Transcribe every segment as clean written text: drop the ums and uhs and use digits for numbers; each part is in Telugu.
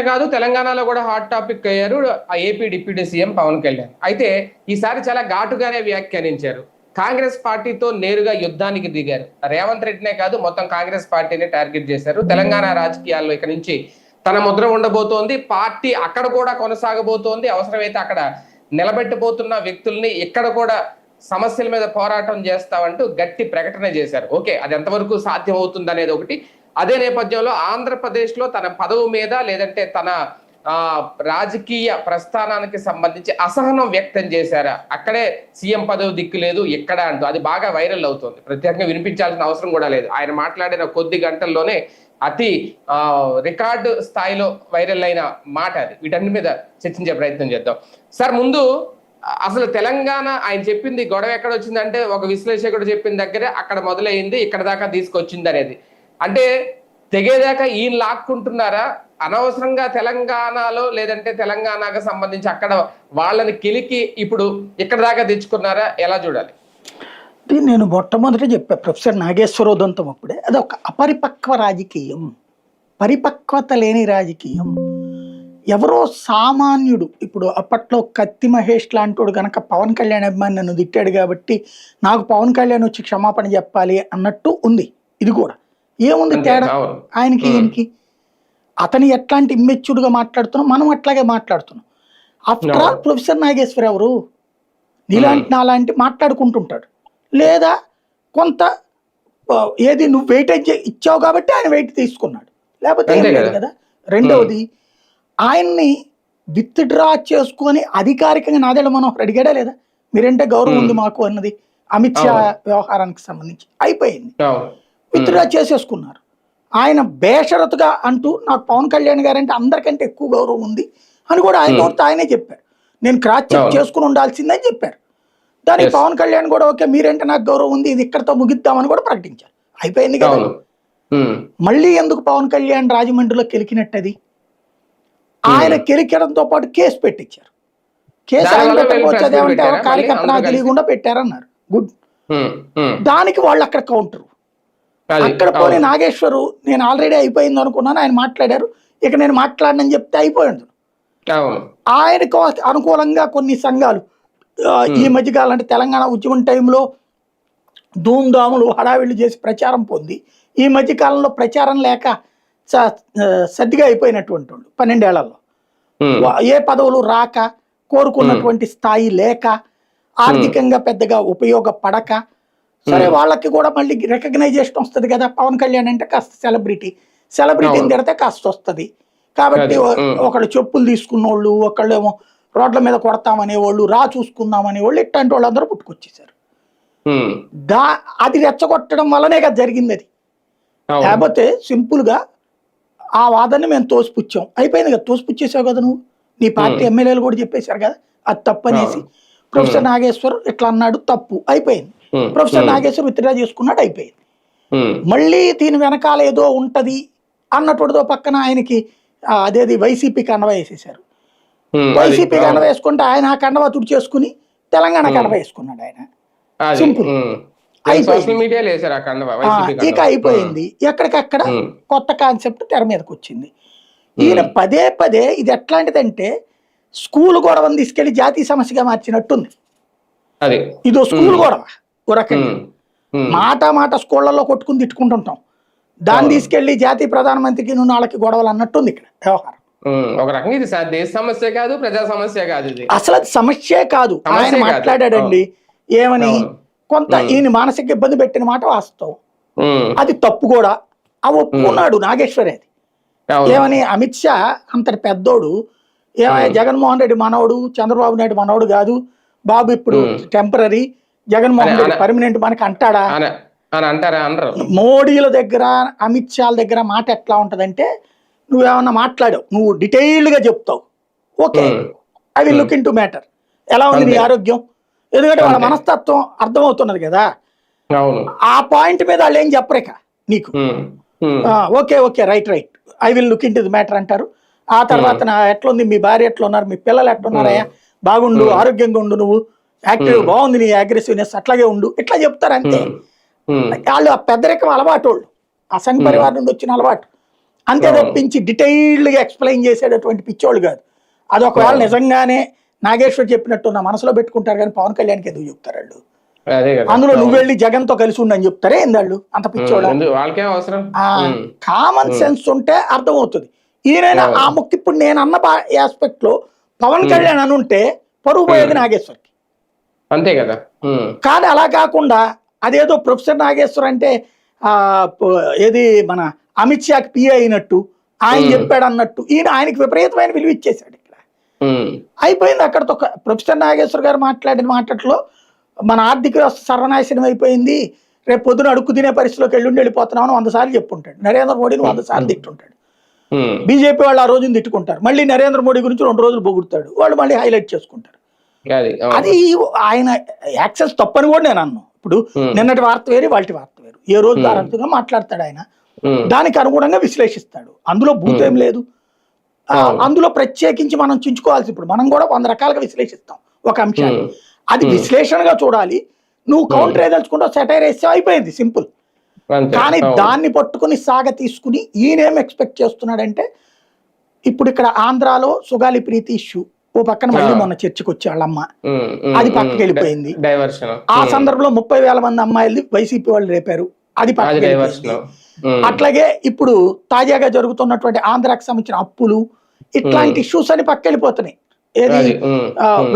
కాదు, తెలంగాణలో కూడా హాట్ టాపిక్ అయ్యారు ఆ AP deputy CM Pawan Kalyan. అయితే ఈసారి చాలా ఘాటుగానే వ్యాఖ్యానించారు. కాంగ్రెస్ పార్టీతో నేరుగా యుద్ధానికి దిగారు. రేవంత్ రెడ్డినే కాదు, మొత్తం కాంగ్రెస్ పార్టీని టార్గెట్ చేశారు. తెలంగాణ రాజకీయాల్లో ఇక నుంచి తన ముద్ర ఉండబోతోంది, పార్టీ అక్కడ కూడా కొనసాగబోతోంది, అవసరమైతే అక్కడ నిలబెట్టబోతున్న వ్యక్తుల్ని ఇక్కడ కూడా సమస్యల మీద పోరాటం చేస్తామంటూ గట్టి ప్రకటన చేశారు. ఓకే, అది ఎంతవరకు సాధ్యం అవుతుంది అనేది ఒకటి. అదే నేపథ్యంలో ఆంధ్రప్రదేశ్ లో తన పదవి మీద లేదంటే తన రాజకీయ ప్రస్థానానికి సంబంధించి అసహనం వ్యక్తం చేశారా, అక్కడే సీఎం పదవి దిక్కు లేదు ఎక్కడ అంటూ అది బాగా వైరల్ అవుతుంది. ప్రత్యేకంగా వినిపించాల్సిన అవసరం కూడా లేదు. ఆయన మాట్లాడిన కొద్ది గంటల్లోనే అతి రికార్డు స్థాయిలో వైరల్ అయిన మాట అది. వీటన్ని మీద చర్చించే ప్రయత్నం చేద్దాం. సార్, ముందు అసలు తెలంగాణ ఆయన చెప్పింది గొడవ ఎక్కడ వచ్చిందంటే ఒక విశ్లేషకుడు చెప్పిన దగ్గరే అక్కడ మొదలైంది, ఇక్కడ దాకా తీసుకొచ్చింది అనేది. అంటే తెగేదాకా ఈయన లాక్కుంటున్నారా, అనవసరంగా తెలంగాణలో లేదంటే తెలంగాణకు సంబంధించి అక్కడ వాళ్ళని కిలికి ఇప్పుడు ఇక్కడ దాకా తెచ్చుకున్నారా, ఎలా చూడాలి? నేను మొట్టమొదటి చెప్పా ప్రొఫెసర్ నాగేశ్వరోదంతం అప్పుడే, అదొక అపరిపక్వ రాజకీయం, పరిపక్వత లేని రాజకీయం. ఎవరో సామాన్యుడు, ఇప్పుడు అప్పట్లో కత్తి మహేష్ లాంటి కనుక పవన్ కళ్యాణ్ అభిమాని నన్ను తిట్టాడు కాబట్టి నాకు పవన్ కళ్యాణ్ వచ్చి క్షమాపణ చెప్పాలి అన్నట్టు ఉంది. ఇది కూడా ఏముంది తేడా ఆయనకి ఈయనకి? అతని ఎట్లాంటి ఇమ్మెచ్యూర్గా మాట్లాడుతున్నాం, మనం అట్లాగే మాట్లాడుతున్నాం. ఆఫ్టర్ ఆల్ ప్రొఫెసర్ నాగేశ్వర్ ఎవరు? నీలాంటి నాలాంటి మాట్లాడుకుంటుంటాడు. లేదా కొంత ఏది నువ్వు వెయిటేజ్ ఇచ్చావు కాబట్టి ఆయన వెయిట్ తీసుకున్నాడు, లేకపోతే ఏం లేదు కదా. రెండవది, ఆయన్ని విత్ డ్రా చేసుకొని అధికారికంగా నాదెళ్ల మనోహర్ అడిగాడా లేదా, మీరంటే గౌరవం ఉంది మాకు అన్నది అమిత్ షా వ్యవహారానికి సంబంధించి అయిపోయింది, విత్ డ్రా చేసేసుకున్నారు. ఆయన బేషరతుగా అంటూ నాకు పవన్ కళ్యాణ్ గారంటే అందరికంటే ఎక్కువ గౌరవం ఉంది అని కూడా ఆయన నోటితో ఆయనే చెప్పారు. నేను క్రాస్ చెక్ చేసుకుని ఉండాల్సిందని చెప్పారు. దానికి పవన్ కళ్యాణ్ కూడా ఓకే మీరంటే నాకు గౌరవం ఉంది, ఇది ఇక్కడతో ముగిద్దామని కూడా ప్రకటించారు. అయిపోయింది కదా. మళ్ళీ ఎందుకు పవన్ కళ్యాణ్ రాజమండ్రిలో కెలికినట్టది? ఆయన కెలికడంతో పాటు కేసు పెట్టించారు. కేసు ఆయన పెట్టకపోతే అదేమంటే కార్యకర్త నాకు తెలియకుండా పెట్టారన్నారు. గుడ్. దానికి వాళ్ళు అక్కడ కౌంటరు. అక్కడ పోనీ నాగేశ్వరు నేను ఆల్రెడీ అయిపోయింది అనుకున్నాను, ఆయన మాట్లాడారు, ఇక నేను మాట్లాడనని చెప్తే అయిపోయింది. ఆయనకు అనుకూలంగా కొన్ని సంఘాలు ఈ మధ్యకాలం అంటే తెలంగాణ ఉద్యమం టైంలో ధూమ్ధాములు హడావిళ్ళు చేసి ప్రచారం పొంది ఈ మధ్యకాలంలో ప్రచారం లేక సర్దిగా అయిపోయినటువంటి వాళ్ళు 12 ఏళ్లలో ఏ పదవులు రాక, కోరుకున్నటువంటి స్థాయి లేక, ఆర్థికంగా పెద్దగా ఉపయోగపడక, సరే వాళ్ళకి కూడా మళ్ళీ రికగ్నైజేషన్ వస్తుంది కదా. పవన్ కళ్యాణ్ అంటే కాస్త సెలబ్రిటీని తిడితే కాస్త వస్తుంది కాబట్టి ఒకళ్ళు చెప్పులు తీసుకున్నోళ్ళు, ఒకళ్ళేమో రోడ్ల మీద కొడతామనేవాళ్ళు, చూసుకుందామనేవాళ్ళు, ఇట్లాంటి వాళ్ళందరూ పుట్టుకొచ్చేసారు. అది రెచ్చగొట్టడం వల్లనే కదా జరిగింది అది. లేకపోతే సింపుల్గా ఆ వాదనని మేము తోసిపుచ్చాం, అయిపోయింది కదా. తోసిపుచ్చేసావు కదా నువ్వు, నీ పార్టీ ఎమ్మెల్యేలు కూడా చెప్పేశారు కదా అది తప్పు అనేసి. ప్రొఫెసర్ నాగేశ్వర్ ఇట్లా అన్నాడు, తప్పు, అయిపోయింది. ప్రొఫెసర్ నాగేశ్వర్ విత్డ్రా చేసుకున్నాడు, అయిపోయింది. మళ్ళీ దీని వెనకాల ఏదో ఉంటది అన్నటువంటిదో పక్కన ఆయనకి అదేది వైసీపీకి కండవ వేసేసారు. వైసీపీ కండవ వేసుకుంటే ఆయన ఆ కండవ తుడి చేసుకుని తెలంగాణ కండవ వేసుకున్నాడు ఆయన. సింపుల్. ఇక అయిపోయింది. ఎక్కడికక్కడ కొత్త కాన్సెప్ట్ తెర మీదకి వచ్చింది. ఈయన పదే పదే ఇది ఎట్లాంటిదంటే స్కూల్ గొడవని తీసుకెళ్లి జాతీయ సమస్యగా మార్చినట్టుంది. ఇదో స్కూల్ గొడవ ఓ రకంగా, మాట స్కూళ్లలో కొట్టుకుని తిట్టుకుంటుంటాం, దాన్ని తీసుకెళ్లి జాతీయ ప్రధానమంత్రికి నువ్వు వాళ్ళకి గొడవలు అన్నట్టుంది ఇక్కడ వ్యవహారం. ఒక రకంగా ఇది దేశ సమస్య కాదు, ప్రజా సమస్య కాదు, ఇది అసలు అది సమస్యే కాదు. ఆయన మాట్లాడాడండి ఏమని, కొంత ఈయన మానసిక ఇబ్బంది పెట్టిన మాట వాస్తవం, అది తప్పు కూడా, అవి ఒప్పుకున్నాడు నాగేశ్వర్. అది ఏమని, అమిత్ షా అంతటి పెద్దోడు, జగన్మోహన్ రెడ్డి మనవడు, చంద్రబాబు నాయుడు మనవడు కాదు, బాబు ఇప్పుడు టెంపరీ, జగన్మోహన్ రెడ్డి పర్మనెంట్ మనకి అంటాడా? మోడీల దగ్గర అమిత్ షా దగ్గర మాట ఎట్లా ఉంటదంటే, నువ్వేమన్నా మాట్లాడావు, నువ్వు డీటెయిల్డ్గా చెప్తావు, okay I will look in to matter, ఎలా ఉంది నీ ఆరోగ్యం, ఎందుకంటే వాళ్ళ మనస్తత్వం అర్థమవుతున్నది కదా. ఆ పాయింట్ మీద వాళ్ళు ఏం చెప్పరేక నీకు, okay right I will look in to the matter అంటారు. ఆ తర్వాత ఎట్లుంది మీ భార్య, ఎట్లున్నారు మీ పిల్లలు, ఎట్లున్నారయ్యా, బాగుండు, ఆరోగ్యంగా ఉండు, నువ్వు యాక్టివ్, బాగుంది నీ అగ్రెసివ్నెస్, అట్లాగే ఉండు, ఇట్లా చెప్తారు అంతే. వాళ్ళు ఆ పెద్దరికం అలవాటు, వాళ్ళు ఆ సంఘ పరివారం నుండి వచ్చిన అలవాటు. అంతే తప్పించి డీటెయిల్డ్ గా ఎక్స్ప్లెయిన్ చేసేటటువంటి పిచ్చోళ్ళు కాదు. అది ఒకవేళ నిజంగానే నాగేశ్వర్ చెప్పినట్టు నా మనసులో పెట్టుకుంటారు, కానీ పవన్ కళ్యాణ్కి ఎందుకు చెప్తారు వాళ్ళు? అందులో నువ్వు వెళ్ళి జగన్ తో కలిసి ఉండని చెప్తారే ఏందాళ్ళు అంత పిచ్చోళ్ళ? కామన్ సెన్స్ ఉంటే అర్థమవుతుంది. ఈయన ఆ ముక్కు ఇప్పుడు నేను అన్న ఆస్పెక్ట్ లో పవన్ కళ్యాణ్ అని ఉంటే పరువు పోయేది నాగేశ్వర్కి, అంతే కదా. కానీ అలా కాకుండా అదేదో ప్రొఫెసర్ నాగేశ్వర్ అంటే ఏది మన అమిత్ షాకి పిఏ అయినట్టు ఆయన చెప్పాడు అన్నట్టు ఈయన ఆయనకి విపరీతమైన విలువ ఇచ్చేశాడు. ఇక్కడ అయిపోయింది అక్కడతో. ప్రొఫెసర్ నాగేశ్వర్ గారు మాట్లాడిన మాటల్లో మన ఆర్థిక వ్యవస్థ సర్వనాశనం అయిపోయింది, రేపు పొద్దున అడుక్కు తినే పరిస్థితిలోకి వెళ్ళిపోతున్నామని 100 సార్లు చెప్పుంటాడు. నరేంద్ర మోడీని 100 సార్లు తిట్టుంటాడు. బీజేపీ వాళ్ళు ఆ రోజున తిట్టుకుంటారు, మళ్ళీ నరేంద్ర మోడీ గురించి 2 రోజులు పొగుడుతాడు, వాళ్ళు మళ్ళీ హైలైట్ చేసుకుంటారు. అది ఆయన యాక్సెస్ తప్పని కూడా నేను అన్నాను. ఇప్పుడు నిన్నటి వార్త వేరు, వాళ్ళ వార్త వేరు. ఏ రోజు దారంతుగా మాట్లాడతాడు ఆయన, దానికి అనుగుణంగా విశ్లేషిస్తాడు. అందులో భూతేం లేదు. అందులో ప్రత్యేకించి మనం చించుకోవాల్సి, ఇప్పుడు మనం కూడా 100 రకాలుగా విశ్లేషిస్తాం ఒక అంశాన్ని. అది విశ్లేషణగా చూడాలి. నువ్వు కౌంటర్ ఏదలుచుకుంటావు, సెటైర్ వేస్తే అయిపోయింది, సింపుల్. కానీ దాన్ని పట్టుకుని సాగ తీసుకుని ఈయనేం ఎక్స్పెక్ట్ చేస్తున్నాడంటే, ఇప్పుడు ఇక్కడ ఆంధ్రాలో సుగాలి ప్రీతి ఇష్యూ ఓ పక్కన మళ్ళీ మొన్న చర్చకు వచ్చే వాళ్ళమ్మ, అది పక్కకి వెళ్ళిపోయింది. ఆ సందర్భంలో 30,000 మంది అమ్మాయిలు వైసీపీ వాళ్ళు రేపారు, అది పక్కకి వెళ్ళిపోయింది. అట్లాగే ఇప్పుడు తాజాగా జరుగుతున్నటువంటి ఆంధ్రాకి సంబంధించిన అప్పులు, ఇట్లాంటి ఇష్యూస్ అని పక్క వెళ్ళిపోతున్నాయి. ఏది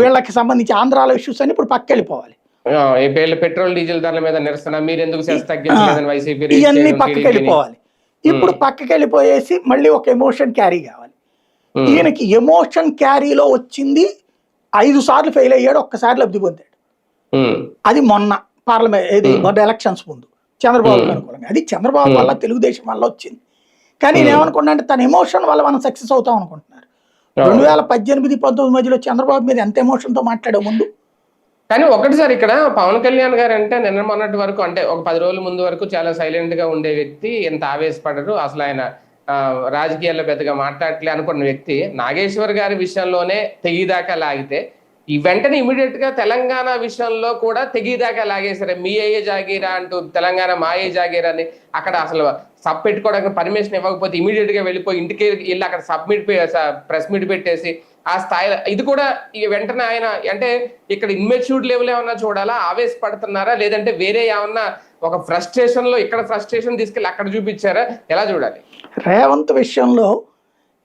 వీళ్ళకి సంబంధించి ఆంధ్రాలో ఇష్యూస్ అని ఇప్పుడు పక్క వెళ్ళిపోవాలి. పెట్రోల్ డీజిల్ ధరల మీద నిరసన, మీరు ఎందుకు ఇవన్నీ పక్కకి వెళ్ళిపోవాలి. ఇప్పుడు పక్కకి వెళ్ళిపోయేసి మళ్ళీ ఒక ఎమోషన్ క్యారీ కావాలి. ఈయనకి ఎమోషన్ క్యారీలో వచ్చింది 5 సార్లు ఫెయిల్ అయ్యాడు, ఒక్కసారి లబ్ధి పొందాడు. అది మొన్న పార్లమెంట్ మొన్న ఎలక్షన్స్ ముందు చంద్రబాబు అనుకూలంగా, అది చంద్రబాబు వల్ల తెలుగుదేశం వల్ల వచ్చింది. కానీ నేను ఏమనుకున్నా అంటే తన ఎమోషన్ వల్ల మనం సక్సెస్ అవుతాం అనుకుంటున్నారు. 2018-19 మధ్యలో చంద్రబాబు మీద ఎంత ఎమోషన్ తో మాట్లాడే ముందు. కానీ ఒకటి సార్, ఇక్కడ పవన్ కళ్యాణ్ గారు అంటే నిన్న మొన్నటి వరకు, అంటే ఒక 10 రోజుల ముందు వరకు చాలా సైలెంట్ గా ఉండే వ్యక్తి, ఎంత ఆవేశపడరు, అసలు ఆయన రాజకీయాల్లో పెద్దగా మాట్లాడలే అనుకున్న వ్యక్తి, నాగేశ్వర్ గారి విషయంలోనే తెగిదాకా లాగితే ఈ వెంటనే ఇమీడియట్ గా తెలంగాణ విషయంలో కూడా తెగిదాకా లాగేశారు. మీ అయ్యే జాగీరా అంటూ తెలంగాణ మా అయ్యే జాగీరా అని అక్కడ అసలు సబ్ పెట్టుకోవడానికి పర్మిషన్ ఇవ్వకపోతే ఇమీడియట్ గా వెళ్ళిపోయి ఇంటికి వెళ్ళి అక్కడ ప్రెస్ మీట్ పెట్టేసి ఆ స్థాయిలో ఇది కూడా వెంటనే ఆయన అంటే ఇక్కడ ఇన్మెచ్యూర్డ్ లెవెల్ ఏమన్నా చూడాలా, ఆవేశపడుతున్నారా, లేదంటే వేరే ఏమన్నా ఒక ఫ్రస్ట్రేషన్ లో ఇక్కడ ఫ్రస్ట్రేషన్ తీసుకెళ్ళి అక్కడ చూపించారా, ఎలా చూడాలి? రేవంత్ విషయంలో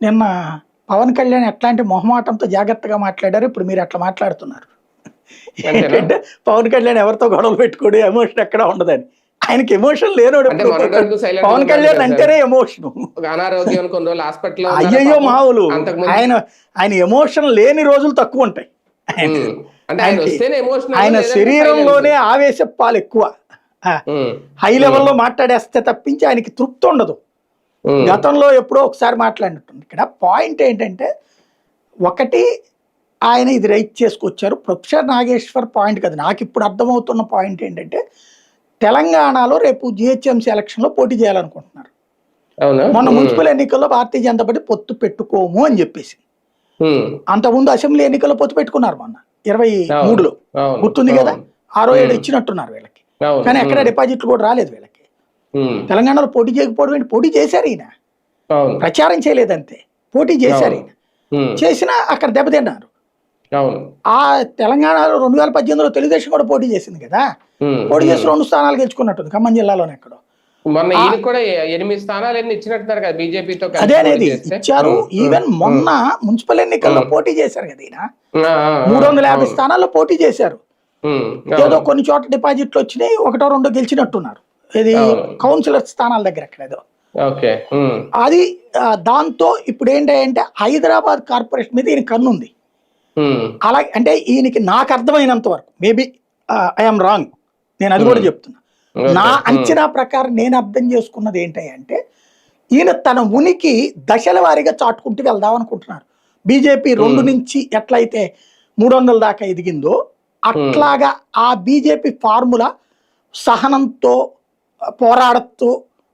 నిన్న పవన్ కళ్యాణ్ ఎట్లాంటి మొహమాటంతో జాగ్రత్తగా మాట్లాడారు, ఇప్పుడు మీరు అట్లా మాట్లాడుతున్నారు. ఏంటంటే పవన్ కళ్యాణ్ ఎవరితో గొడవలు పెట్టుకోడు, ఎమోషన్ ఎక్కడ ఉండదని. ఆయనకి ఎమోషన్ లేనోడు. పవన్ కళ్యాణ్ అంటేనే ఎమోషన్. అయ్యయ్యో మావులు, ఆయన ఎమోషన్ లేని రోజులు తక్కువ ఉంటాయి. ఆయన శరీరంలోనే ఆవేశపాలు ఎక్కువ, హై లెవెల్లో మాట్లాడేస్తే తప్పించి ఆయనకి తృప్తి ఉండదు. గతంలో ఎప్పుడో ఒకసారి మాట్లాడినట్టుంది. ఇక్కడ పాయింట్ ఏంటంటే, ఒకటి ఆయన ఇది రైట్ చేసుకొచ్చారు. ప్రొఫెసర్ నాగేశ్వర్ పాయింట్ కదా, నాకు ఇప్పుడు అర్థమవుతున్న పాయింట్ ఏంటంటే, తెలంగాణలో రేపు జిహెచ్ఎంసీ ఎలక్షన్ లో పోటీ చేయాలనుకుంటున్నారు. మొన్న మున్సిపల్ ఎన్నికల్లో భారతీయ జనతా పార్టీ పొత్తు పెట్టుకోము అని చెప్పేసి, అంతకుముందు అసెంబ్లీ ఎన్నికల్లో పొత్తు పెట్టుకున్నారు మొన్న 23లో, గుర్తుంది కదా. 6-7 ఇచ్చినట్టున్నారు వీళ్ళకి, కానీ ఎక్కడ డిపాజిట్లు కూడా రాలేదు వీళ్ళకి. తెలంగాణలో పోటీ చేయకపోవడం ఏంటి, పోటీ చేశారు ఈయన, ప్రచారం చేయలేదంతే, పోటీ చేశారు ఈయన. చేసినా అక్కడ దెబ్బతిన్నారు. ఆ తెలంగాణలో 2018లో తెలుగుదేశం కూడా పోటీ చేసింది కదా, పోటీ చేసి 2 స్థానాలు గెలుచుకున్నట్టుంది ఖమ్మం జిల్లాలోనే. ఎక్కడో అదే అనేది ఇచ్చారు. ఈవెన్ మొన్న మున్సిపల్ ఎన్నికల్లో పోటీ చేశారు కదా ఈయన, 350 స్థానాల్లో పోటీ చేశారు. ఏదో కొన్ని చోట్ల డిపాజిట్లు వచ్చినాయి, 1-2 గెలిచినట్టున్నారు. ఇది కౌన్సిలర్ స్థానాల దగ్గర ఎక్కడేదో. అది దాంతో ఇప్పుడు ఏంటంటే హైదరాబాద్ కార్పొరేషన్ మీద ఈయన కన్నుంది. అలా అంటే ఈయనకి నాకు అర్థమైనంత వరకు, మేబీ ఐఎమ్ రాంగ్, నేను అది కూడా చెప్తున్నా, నా అంచనా ప్రకారం నేను అర్థం చేసుకున్నది ఏంటంటే, ఈయన తన ఉనికి దశల వారీగా చాటుకుంటూ వెళ్దాం అనుకుంటున్నారు. బీజేపీ 2 నుంచి ఎట్లయితే 300 దాకా ఎదిగిందో అట్లాగా ఆ బీజేపీ ఫార్ములా సహనంతో, పోరాడతో,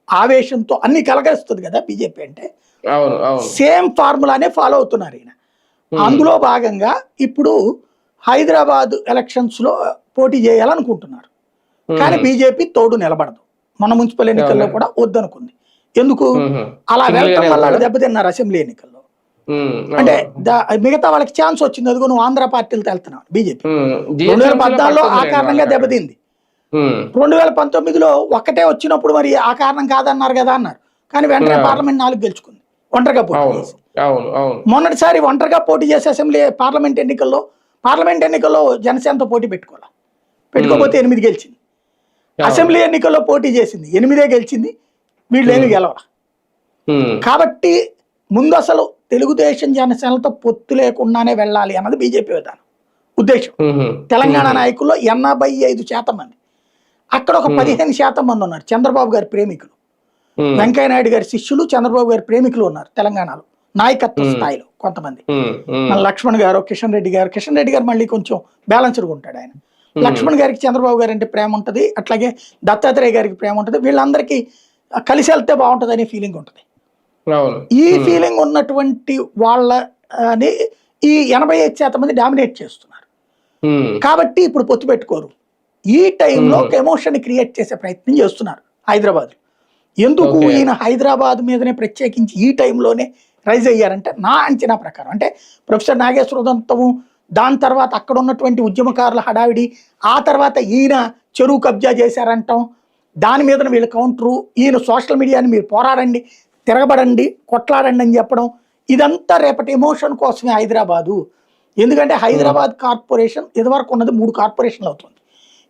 ఆవేశంతో అన్ని కలగలుస్తుంది కదా బీజేపీ అంటే. సేమ్ ఫార్ములానే ఫాలో అవుతున్నారు ఈయన. అందులో భాగంగా ఇప్పుడు హైదరాబాద్ ఎలక్షన్స్ లో పోటీ చేయాలనుకుంటున్నారు, కానీ బీజేపీ తోడు నిలబడదు. మన మున్సిపల్ ఎన్నికల్లో కూడా వద్దనుకుంది. ఎందుకు ఉహు. అలా సింగిల్ వెళ్ళటం గానే వల్ల వాళ్ళు వెళ్తారా? దెబ్బతిన్నారు అసెంబ్లీ ఎన్నికల్లో. ఉమ్, అంటే అవును. మిగతా వాళ్ళకి ఛాన్స్ వచ్చింది, అదిగో నువ్వు ఆంధ్ర పార్టీలతో వెళ్తున్నావు బీజేపీ. GHMC లో 2014లో ఆ పట్టుందిలేండి కారణంగా వాళ్ళకి అక్కడ. దెబ్బతింది. ఉమ్, 2019లో ఒక్కటే వచ్చినప్పుడు మరి ఆ కారణం కాదన్నారు కదా అన్నారు. కానీ వెంటనే ఆ, పార్లమెంట్ 4 గెలుచుకుంది ఒంటరిగా పోటీ అవును చేసి. అవును అవును. మొన్నటిసారి ఒంటరిగా పోటీ చేసే అసెంబ్లీ పార్లమెంట్ ఎన్నికల్లో జనసేనతో పోటీ ఉమ్, పెట్టుకోపోతే 8 గెలిచింది. అవును. అసెంబ్లీ ఎన్నికల్లో పోటీ చేసింది, 8 గెలిచింది, వీళ్ళేమి ఉమ్, గెలవ. ఉమ్, కాబట్టి ముందు అసలు తెలుగుదేశం జనసేనలతో పొత్తు లేకుండానే వెళ్ళాలి అన్నది బీజేపీ విధానం ఉద్దేశం. ఉహు, తెలంగాణ ఉహు, నాయకుల్లో 85% మంది, అక్కడ ఒక ఉమ్, 15% మంది ఉన్నారు చంద్రబాబు గారి ప్రేమికులు, ఉమ్, వెంకయ్యనాయుడు గారి శిష్యులు, చంద్రబాబు గారి ప్రేమికులు ఉన్నారు తెలంగాణలో నాయకత్వ ఉమ్, స్థాయిలో కొంతమంది. ఉమ్, మన ఉమ్, లక్ష్మణ్ గారు, కిషన్ రెడ్డి గారు మళ్ళీ కొంచెం బ్యాలెన్స్డ్గా ఉంటాడు ఆయన. ఉమ్, లక్ష్మణ్ గారికి చంద్రబాబు గారు అంటే ప్రేమ ఉంటుంది, అట్లాగే దత్తాత్రేయ గారికి ప్రేమ ఉంటుంది. వీళ్ళందరికీ కలిసి వెళ్తే బాగుంటుంది అనే ఫీలింగ్ ఉంటుంది. అవును. ఈ ఉమ్, ఫీలింగ్ ఉన్నటువంటి వాళ్ళని ఈ 85% మంది డామినేట్ చేస్తున్నారు. ఉమ్, కాబట్టి ఇప్పుడు పొత్తు పెట్టుకోరు. ఈ టైంలో ఉహు, ఒక ఎమోషన్ క్రియేట్ చేసే ప్రయత్నం చేస్తున్నారు హైదరాబాద్. ఎందుకు ఓకే. ఈయన హైదరాబాద్ మీదనే ప్రత్యేకించి ఈ టైంలోనే రైజ్ అయ్యారంటే, నా అంచనా ప్రకారం అంటే ప్రొఫెసర్ నాగేశ్వర ఉదంతము, దాని తర్వాత అక్కడ ఉన్నటువంటి ఉద్యమకారుల హడావిడి, ఆ తర్వాత ఈయన చెరువు కబ్జా చేశారంటాం, దాని మీద వీళ్ళ కౌంటరు, ఈయన సోషల్ మీడియాని మీరు పోరాడండి, తిరగబడండి, కొట్లాడండి అని చెప్పడం, ఇదంతా రేపటి ఎమోషన్ కోసమే హైదరాబాదు. ఎందుకంటే ఉమ్, హైదరాబాద్ కార్పొరేషన్ ఇదివరకు ఉన్నది 3 కార్పొరేషన్లు అవుతుంది.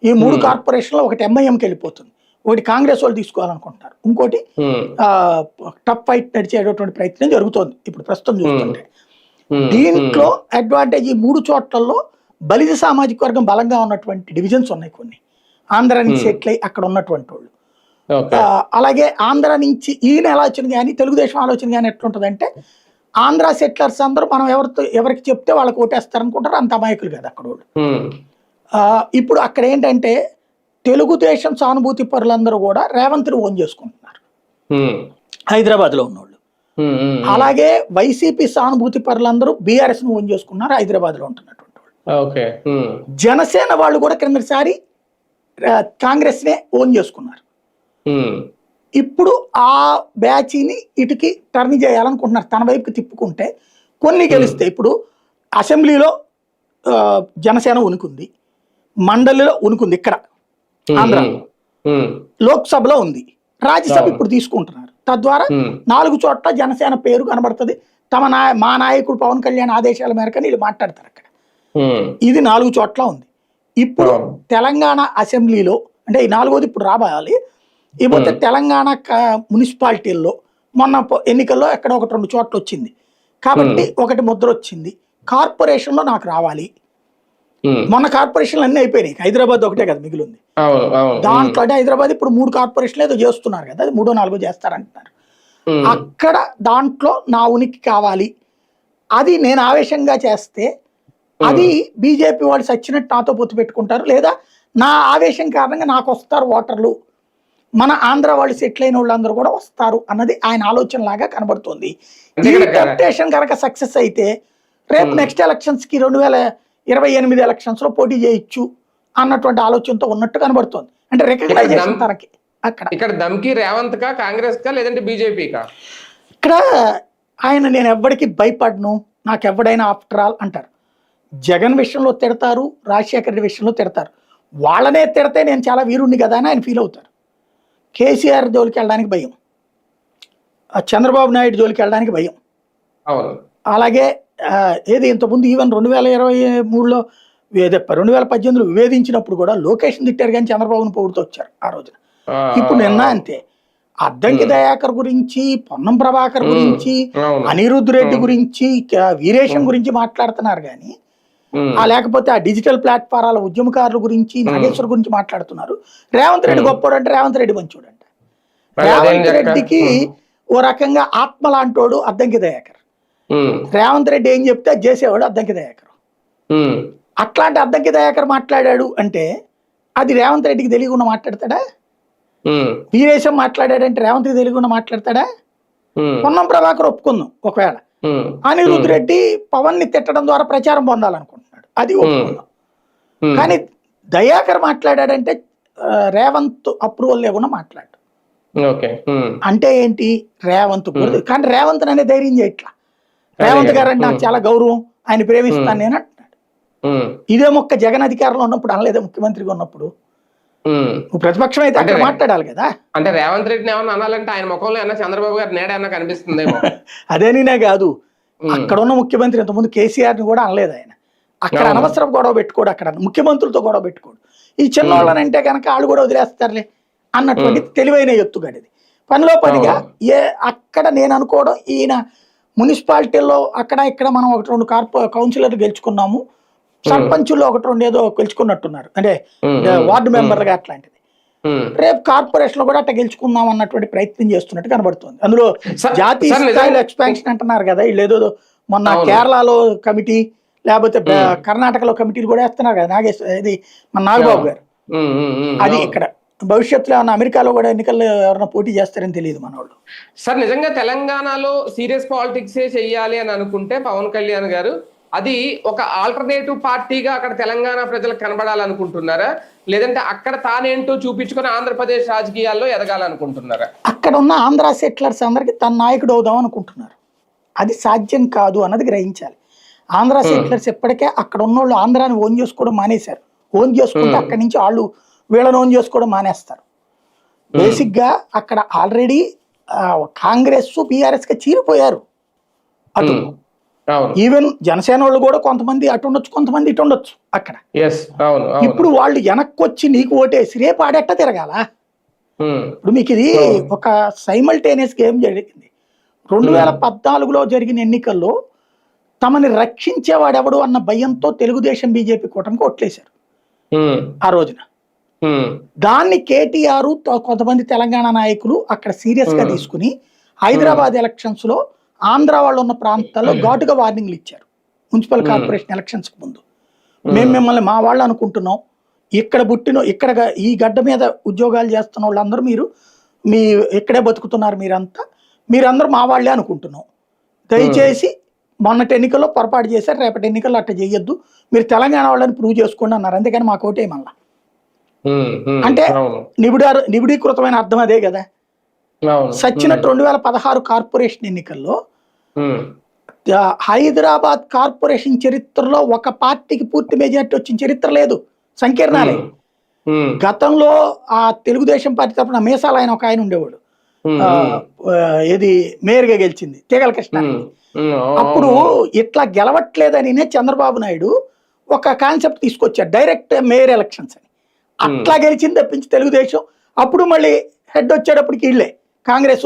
ఈ 3 ఉమ్, కార్పొరేషన్లో ఒకటి ఎంఐఎంకి వెళ్ళిపోతుంది, ఒకటి కాంగ్రెస్ వాళ్ళు తీసుకోవాలనుకుంటున్నారు, ఇంకోటి ఉమ్, టఫ్ ఫైట్ నడిచేటటువంటి ప్రయత్నం జరుగుతోంది ఇప్పుడు ప్రస్తుతం ఉమ్, చూస్తుంటే. ఉమ్, ఉమ్, దీంట్లో అడ్వాంటేజ్ ఈ 3 చోట్లలో బలిజ సామాజిక వర్గం బలంగా ఉన్నటువంటి డివిజన్స్ ఉన్నాయి కొన్ని, ఆంధ్ర నుంచి ఉమ్, సెటిల్ అయి అక్కడ ఉన్నటువంటి వాళ్ళు. ఓకే. అలాగే ఆంధ్ర నుంచి ఈయన ఆలోచన కానీ తెలుగుదేశం ఆలోచన కానీ ఎట్లుంటుందంటే, ఆంధ్ర సెటిలర్స్ అందరూ మనం ఎవరికి చెప్తే వాళ్ళకి ఓటేస్తారనుకుంటారు, అంత అమాయకులు కదా అక్కడ వాళ్ళు. ఉమ్, ఇప్పుడు అక్కడ ఏంటంటే తెలుగుదేశం సానుభూతి పరులందరూ కూడా రేవంత్ని ఓన్ చేసుకుంటున్నారు ఉమ్, హైదరాబాద్లో ఉన్నోళ్ళు. ఉమ్, ఉమ్, ఉమ్, అలాగే వైసీపీ సానుభూతి పరులందరూ బీఆర్ఎస్ని ఓన్ చేసుకున్నారు హైదరాబాద్లో ఉంటున్నటువంటి వాళ్ళు. ఓకే. ఉమ్, జనసేన వాళ్ళు కూడా క్రిందటిసారి కాంగ్రెస్నే ఓన్ చేసుకున్నారు. ఉమ్, ఇప్పుడు ఆ బ్యాచ్ని ఇటుకి టర్న్ చేయాలనుకుంటున్నారు, తన వైపుకి తిప్పుకుంటే కొన్ని గెలిస్తే. ఇప్పుడు అసెంబ్లీలో జనసేన ఉనికుంది, మండలిలో ఉనికుంది ఇక్కడ ఉమ్, ఆంధ్రాలో, ఉమ్, లోక్సభలో ఉంది, రాజ్యసభ అవును. ఇప్పుడు తీసుకుంటున్నారు. తద్వారా ఉమ్, 4 చోట్ల జనసేన పేరు కనబడుతుంది. మా నాయకుడు పవన్ కళ్యాణ్ ఆదేశాల మేరకు వీళ్ళు మాట్లాడతారు అక్కడ. ఉమ్, ఇది 4 చోట్ల ఉంది. ఇప్పుడు అవును. తెలంగాణ అసెంబ్లీలో అంటే ఈ 4వది ఇప్పుడు రాబోయాలి. ఇకపోతే తెలంగాణ మున్సిపాలిటీల్లో మొన్న ఎన్నికల్లో ఎక్కడ 1-2 చోట్ల వచ్చింది కాబట్టి ఒకటి ముద్ర వచ్చింది. కార్పొరేషన్లో నాకు రావాలి. ఉమ్, మొన్న కార్పొరేషన్లు అన్నీ అయిపోయినాయి, హైదరాబాద్ ఒకటే కదా మిగిలింది. అవును అవును. దాంట్లో అంటే హైదరాబాద్ ఇప్పుడు 3 కార్పొరేషన్లు ఏదో చేస్తున్నారు కదా, అది 3-4 చేస్తారంటున్నారు. ఉమ్, అక్కడ దాంట్లో నా ఉనికి కావాలి, అది నేను ఆవేశంగా చేస్తే అది బీజేపీ వాళ్ళు సచ్చినట్టు నాతో పొత్తు పెట్టుకుంటారు, లేదా నా ఆవేశం కారణంగా నాకు వస్తారు ఓటర్లు, మన ఆంధ్ర వాళ్ళు సెటిల్ అయిన వాళ్ళందరూ కూడా వస్తారు అన్నది ఆయన ఆలోచన లాగా కనబడుతుంది. అంటే ఈ ఇక్కడ టెంప్టేషన్ కనుక సక్సెస్ అయితే రేపు నెక్స్ట్ ఎలక్షన్స్కి 2028 ఎలక్షన్స్లో పోటీ చేయొచ్చు అన్నటువంటి ఆలోచనతో ఉన్నట్టు కనబడుతోంది. అంటే రికగ్నైజేషన్ తనకి అక్కడ ఇక్కడ దమ్కి రేవంత్ కా కాంగ్రెస్ కా లేదంటే బీజేపీకా? ఇక్కడ ఆయన నేను ఎవ్వడికి భయపడను, నాకు ఎవడైనా ఆఫ్టర్ ఆల్ అంటారు. జగన్ విషయంలో తిడతారు, రాజశేఖర్ రెడ్డి విషయంలో తిడతారు, వాళ్ళనే తిడితే నేను చాలా వీరుణ్ణి కదా అని ఆయన ఫీల్ అవుతారు. కేసీఆర్ జోలికి వెళ్ళడానికి భయం, చంద్రబాబు నాయుడు జోలికి వెళ్ళడానికి భయం. అవును. అలాగే ఏది ఇంతకుముందు ఈవెన్ 2023లో 2018లో వివేదించినప్పుడు కూడా లోకేష్ని తిట్టారు కానీ చంద్రబాబును పొగుడుతూ వచ్చారు ఆ రోజున. ఇప్పుడు నిన్న అంతే, అద్దంకి దయాకర్ గురించి, పొన్నం ప్రభాకర్ గురించి, అవును. అనిరుద్ధ్ రెడ్డి గురించి, వీరేశం గురించి మాట్లాడుతున్నారు కానీ లేకపోతే ఆ డిజిటల్ ప్లాట్ఫారాల ఉద్యమకారుల గురించి, నాగేశ్వర్ గురించి మాట్లాడుతున్నారు. రేవంత్ రెడ్డి గొప్పోడు అంటే రేవంత్ రెడ్డి మంచోడు అంట. రేవంత్ రెడ్డికి ఓ రకంగా ఆత్మ లాంటోడు అద్దంకి దయాకర్. రేవంత్ రెడ్డి ఏం చెప్తే అది చేసేవాడు అద్దంకి దయాకర్. అట్లాంటి అద్దంకి దయాకర్ మాట్లాడాడు అంటే అది రేవంత్ రెడ్డికి తెలియకుండా మాట్లాడతాడా? వీరేశం మాట్లాడాడంటే రేవంత్కి తెలియకుండా మాట్లాడతాడా? పొన్నం ప్రభాకర్ ఒప్పుకుందాం ఒకవేళ, అనిరుద్ధ్ రెడ్డి పవన్ ని తిట్టడం ద్వారా ప్రచారం పొందాలనుకుంటున్నాడు, అది ఒప్పుకుందాం. కానీ దయాకర్ మాట్లాడాడంటే రేవంత్ అప్రూవల్ లేకుండా మాట్లాడు. ఓకే. అంటే ఏంటి, రేవంత్ కూడా కానీ రేవంత్ అనే ధైర్యం చేయట్లా. అదే రేవంత్ కదా. గారు అంటే నాకు చాలా గౌరవం, ఆయన ప్రేమిస్తాను నేను అంటున్నాడు. ఉమ్, ఇదే మొక్క జగన్ అధికారంలో ఉన్నప్పుడు అనలేదా, ముఖ్యమంత్రిగా ఉన్నప్పుడు? ఉమ్. నువ్వు ప్రతిపక్షం అయితే అంటే అక్కడ మాట్లాడాలి కదా. అంటే రేవంత్ రెడ్డిని ఏమన్నా అనాలంటే ఆయన ముఖంలో ఏమన్నా చంద్రబాబు గారి నీడ ఏమన్నా కనిపిస్తుందేమో. అదేనే కాదు, ఉమ్, అక్కడ ఉన్న ముఖ్యమంత్రి ఇంతకుముందు కేసీఆర్ ని కూడా అనలేదు ఆయన. అక్కడ అవును. అనవసరం గొడవ పెట్టుకోడు, అక్కడ ముఖ్యమంత్రులతో గొడవ పెట్టుకోడు. ఈ చిన్నోళ్ళని అంటే కనుక వాళ్ళు కూడా వదిలేస్తారులే అన్నటువంటి తెలివైన ఎత్తుగడది. పనిలో పనిగా అవును. ఏ అక్కడ నేను అనుకోవడం, ఈయన మున్సిపాలిటీల్లో అక్కడ ఇక్కడ మనం ఒకటి రెండు కౌన్సిలర్లు గెలుచుకున్నాము, సర్పంచుల్లో ఒకటి రెండు ఏదో గెలుచుకున్నట్టున్నారు, అంటే వార్డు మెంబర్లుగా అట్లాంటిది. ఉమ్. రేపు కార్పొరేషన్ లో కూడా అట్లా గెలుచుకుందాం అన్నటువంటి ప్రయత్నం చేస్తున్నట్టు కనబడుతుంది. అందులో సార్, జాతీయ సార్ స్థాయిలో నిజంగా- ఎక్స్పాన్షన్ అంటున్నారు కదా, వీళ్ళు ఏదో మొన్న అవును. కేరళలో కమిటీ, లేకపోతే కర్ణాటకలో కమిటీలు కూడా వేస్తున్నారు కదా, ఇది మన నాగబాబు గారు. అది అవును. ఇక్కడ భవిష్యత్తులో ఏమన్నా అమెరికాలో కూడా ఎన్నికల్లో ఎవరైనా పోటీ చేస్తారని తెలియదు మన వాళ్ళు. సార్ నిజంగా తెలంగాణలో సీరియస్ పాలిటిక్స్ చెయ్యాలి అని అనుకుంటే పవన్ కళ్యాణ్ గారు అది ఒక ఆల్టర్నేటివ్ పార్టీగా అక్కడ తెలంగాణ ప్రజలకు కనబడాలనుకుంటున్నారా, లేదంటే అక్కడ తానేంటో చూపించుకొని ఆంధ్రప్రదేశ్ రాజకీయాల్లో ఎదగాలనుకుంటున్నారా? అక్కడ ఉన్న ఆంధ్ర సెటిలర్స్ అందరికి తన నాయకుడు అవుదాం అనుకుంటున్నారు. అది సాధ్యం కాదు అన్నది గ్రహించాలి. ఆంధ్ర సెటిలర్స్ ఎప్పటికే అక్కడ ఉన్నోళ్ళు ఆంధ్రాని ఓన్ చేసుకోవడం మానేశారు. ఓన్ చేసుకుంటే అక్కడి నుంచి వాళ్ళు వీళ్ళని ఓన్ చేసుకోవడం మానేస్తారు. బేసిక్ గా అక్కడ ఆల్రెడీ కాంగ్రెస్ బీఆర్ఎస్ గా చీలిపోయారు. అటు అవును. ఈవెన్ జనసేన వాళ్ళు కూడా కొంతమంది అటు ఉండొచ్చు, కొంతమంది ఇటు ఉండొచ్చు అక్కడ. అవును. ఇప్పుడు వాళ్ళు వెనక్కి వచ్చి నీకు ఓటేసి రేపు ఆడెట్ట తిరగాల? ఇప్పుడు మీకు ఇది ఒక సైమల్టేనియస్ గేమ్ జరిగింది. 2014లో జరిగిన ఎన్నికల్లో తమని రక్షించేవాడెవడు అన్న భయంతో తెలుగుదేశం బీజేపీ కూటమికి ఓట్లేశారు ఆ రోజున. దాన్ని కేటీఆర్ కొంతమంది తెలంగాణ నాయకులు అక్కడ సీరియస్ గా తీసుకుని హైదరాబాద్ ఎలక్షన్స్ లో ఆంధ్ర వాళ్ళు ఉన్న ప్రాంతాల్లో ఘాటుగా వార్నింగ్లు ఇచ్చారు. మున్సిపల్ కార్పొరేషన్ ఎలక్షన్స్ కు ముందు మేము మిమ్మల్ని మా వాళ్ళు అనుకుంటున్నాం, ఇక్కడ పుట్టిన ఇక్కడ ఈ గడ్డ మీద ఉద్యోగాలు చేస్తున్న వాళ్ళందరూ మీ ఇక్కడే బతుకుతున్నారు, మీరందరూ మా వాళ్ళే అనుకుంటున్నాం, దయచేసి మొన్నటి ఎన్నికల్లో పొరపాటు చేశారు, రేపటి ఎన్నికల్లో అట్లా చేయొద్దు, మీరు తెలంగాణ వాళ్ళని ప్రూవ్ చేసుకోండి అన్నారు. అందుకని మాకు ఓటే మళ్ళా. అంటే నిబిడీకృతమైన అర్థం అదే కదా. సచ్చినట్టు 2016 కార్పొరేషన్ ఎన్నికల్లో హైదరాబాద్ కార్పొరేషన్ చరిత్రలో ఒక పార్టీకి పూర్తి మెజార్టీ వచ్చిన చరిత్ర లేదు, సంకీర్ణాలే. గతంలో ఆ తెలుగుదేశం పార్టీ తరఫున మీసాలు ఆయన ఒక ఆయన ఉండేవాడు, ఏది మేయర్ గా గెలిచింది, తీగల కృష్ణ. అప్పుడు ఇట్లా గెలవట్లేదని చంద్రబాబు నాయుడు ఒక కాన్సెప్ట్ తీసుకొచ్చారు, డైరెక్ట్ మేయర్ ఎలక్షన్స్ అని. అట్లా గెలిచింది తప్పించి తెలుగుదేశం అప్పుడు మళ్ళీ హెడ్ వచ్చేటప్పటికి ఇళ్లే కాంగ్రెస్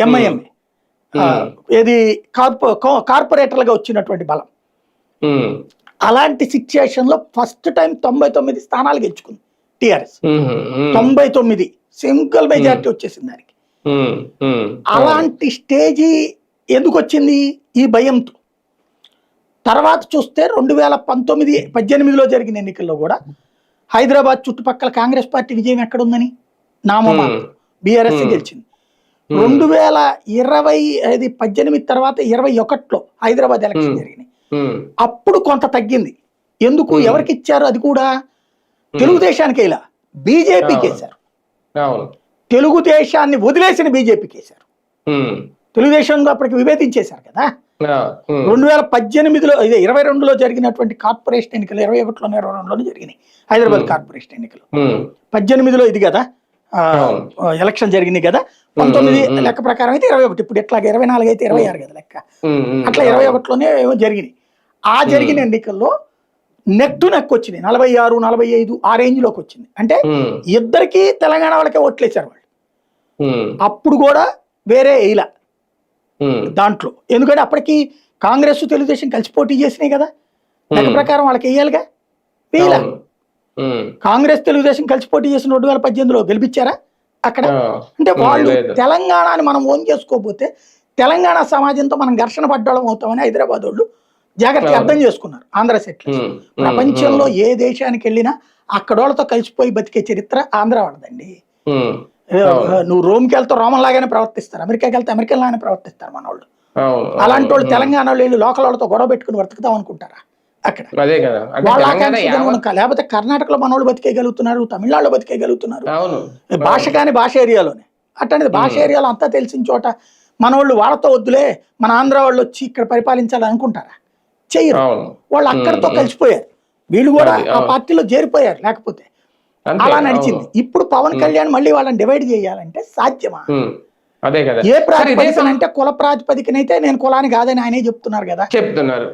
ఎంఐఎం ఏది కార్పొరేటర్లుగా వచ్చినటువంటి బలం. అలాంటి సిచ్యుయేషన్ లో ఫస్ట్ టైం 99 స్థానాలు గెలుచుకుంది టిఆర్ఎస్. 99 సింగిల్ మెజారిటీ వచ్చేసింది దానికి. అలాంటి స్టేజీ ఎందుకు వచ్చింది? ఈ భయంతో. తర్వాత చూస్తే 2018లో జరిగిన ఎన్నికల్లో కూడా హైదరాబాద్ చుట్టుపక్కల కాంగ్రెస్ పార్టీ విజయం ఎక్కడుందని నామమాత్రం బీఆర్ఎస్ గెలిచింది. 2018 తర్వాత 21లో హైదరాబాద్ ఎలక్షన్ జరిగినాయి. అప్పుడు కొంత తగ్గింది. ఎందుకు? ఎవరికి ఇచ్చారు? అది కూడా తెలుగుదేశానికి ఇలా బీజేపీకి వేశారు. తెలుగుదేశాన్ని వదిలేసిన బీజేపీకి వేశారు. తెలుగుదేశంలో అప్పటికి విభేదించేశారు కదా. 2018లో 22లో జరిగినటువంటి కార్పొరేషన్ ఎన్నికలు 21లోనే 22లోనే జరిగినాయి హైదరాబాద్ కార్పొరేషన్ ఎన్నికలు. 18లో ఇది కదా ఎలక్షన్ జరిగినాయి కదా. 19 లెక్క ప్రకారం అయితే 21, ఇప్పుడు ఎట్లాగా 24 అయితే 26 కదా లెక్క. అట్లా 21లోనే జరిగినాయి. ఆ జరిగిన ఎన్నికల్లో నెక్ టు నెక్ వచ్చినాయి, 46, 45 ఆ రేంజ్ లోకి వచ్చింది. అంటే ఇద్దరికి తెలంగాణ వాళ్ళకే ఓట్లేశారు వాళ్ళు. అప్పుడు కూడా వేరే ఇలా దాంట్లో, ఎందుకంటే అప్పటికి కాంగ్రెస్ తెలుగుదేశం కలిసి పోటీ చేసినాయి కదా, లెక్క ప్రకారం వాళ్ళకి వేయాలిగా. వేయాల కాంగ్రెస్ తెలుగుదేశం కలిసి పోటీ చేసిన 2018లో గెలిపించారా అక్కడ? అంటే వాళ్ళు తెలంగాణని మనం ఓన్ చేసుకోకపోతే తెలంగాణ సమాజంతో మనం ఘర్షణ పడ్డాం అవుతామని హైదరాబాద్ వాళ్ళు జాగ్రత్తగా అర్థం చేసుకున్నారు. ఆంధ్ర సెటిల్ ప్రపంచంలో ఏ దేశానికి వెళ్ళినా అక్కడోళ్ళతో కలిసిపోయి బతికే చరిత్ర ఆంధ్ర వాళ్ళదండి. నువ్వు రోమ్కి వెళ్తే రోమన్ లాగానే ప్రవర్తిస్తారు, అమెరికాకి వెళ్తే అమెరికన్ లాగానే ప్రవర్తిస్తారు మన వాళ్ళు. అలాంటి వాళ్ళు తెలంగాణ వాళ్ళు లోకల్ వాళ్ళతో గొడవ పెట్టుకుని బ్రతుకుతాం అనుకుంటారా? అక్కడ. అదే కదా, అంటే వాళ్ళ తెలంగాణ ఆకాంక్ష కనుక లేకపోతే కర్ణాటకలో మనోళ్ళు బతికేయగలుగుతున్నారు, తమిళనాడులో బతికేయగలుగుతున్నారు, అవును. భాష కానీ భాష ఏరియాలోనే. అట్టనేది భాష ఏరియాలో అంతా తెలిసిన చోట మనోళ్ళు వాళ్ళతో వద్దులే మన ఆంధ్ర వాళ్ళు వచ్చి ఇక్కడ పరిపాలించాలని అనుకుంటారా? చెయ్యరు. అవును. వాళ్ళు అక్కడితో కలిసిపోయారు, వీళ్ళు కూడా అది, ఆ అవును. పార్టీలో చేరిపోయారు. లేకపోతే అంతే, అలా అవును. నడిచింది. ఇప్పుడు పవన్ కళ్యాణ్ మళ్ళీ వాళ్ళని డివైడ్ చేయాలంటే సాధ్యమా? అదే కదా ఏ సార్, ఇదే ప్రాతిపదికన అంటే కుల ప్రాతిపదికనైతే నేను కులాన్ని కాదని ఆయనే చెప్తున్నారు కదా. చెప్తున్నారు.